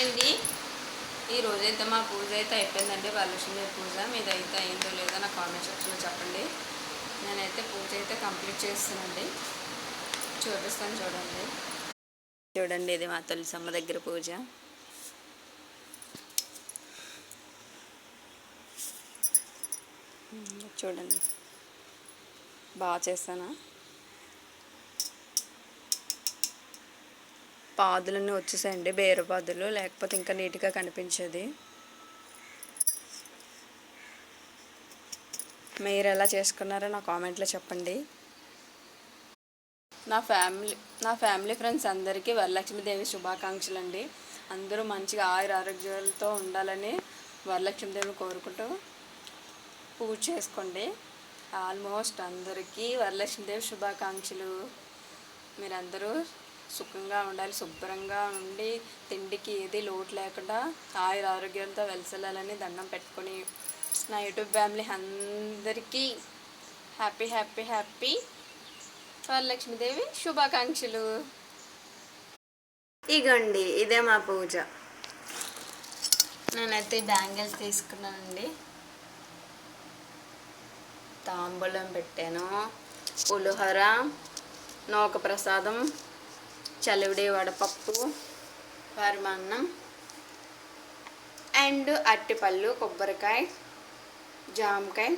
ఏంటి ఈ రోజైతే మా పూజ అయితే అయిపోయిందండి. వరలక్ష్మి పూజ మీదైతే అయిందో లేదో నా కామెంట్ సెక్షన్లో చెప్పండి. నేనైతే పూజ అయితే కంప్లీట్ చేస్తానండి, చూపిస్తాను చూడండి. చూడండి, ఇది మా తులసమ్మ దగ్గర పూజ. చూడండి, బాగా చేస్తానా. పాదులన్నీ వచ్చేసాయండి, బేరు పాదులు, లేకపోతే ఇంకా నీట్గా కనిపించేది. మీరు ఎలా చేసుకున్నారో నా కామెంట్లో చెప్పండి. నా ఫ్యామిలీ ఫ్రెండ్స్ అందరికీ వరలక్ష్మీదేవి శుభాకాంక్షలు అండి. అందరూ మంచిగా ఆరోగ్యాలతో ఉండాలని వరలక్ష్మీదేవిని కోరుకుంటూ పూజ చేసుకోండి. ఆల్మోస్ట్ అందరికీ వరలక్ష్మీదేవి శుభాకాంక్షలు. మీరందరూ సుఖంగా ఉండాలి, శుభ్రంగా ఉండి తిండికి ఏది లోటు లేకుండా ఆరోగ్యాలతో వెలసలాలని దండం పెట్టుకొని నా యూట్యూబ్ ఫ్యామిలీ అందరికీ హ్యాపీ హ్యాపీ హ్యాపీ వరలక్ష్మీదేవి శుభాకాంక్షలు. ఇగండి, ఇదే మా పూజ. నేనైతే బ్యాంగిల్స్ తీసుకున్నానండి, తాంబూలం పెట్టాను, పులిహోర, నూక ప్రసాదం, చలివిడి వడపప్పు, పరమాన్నం అండ్ అరటిపళ్ళు, కొబ్బరికాయ, జామకాయ.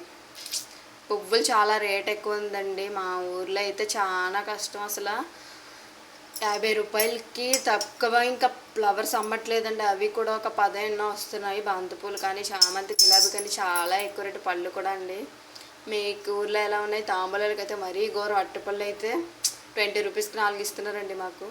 పువ్వులు చాలా రేట్ ఎక్కువ ఉందండి. మా ఊర్లో అయితే చాలా కష్టం అసలు. 50 రూపాయలకి తక్కువ ఇంకా ఫ్లవర్స్ అమ్మట్లేదండి. అవి కూడా ఒక 10 ఎన్నో వస్తున్నాయి. బంతిపూలు కానీ, చామంతి, గులాబీ కానీ చాలా ఎక్కువ రేటు. పళ్ళు కూడా అండి. మీకు ఊర్లో ఎలా ఉన్నాయి? తాంబూలాలకి అయితే మరీ ఘోరం. అరటిపళ్ళు అయితే 20 రూపీస్కి 4 ఇస్తున్నారండి మాకు.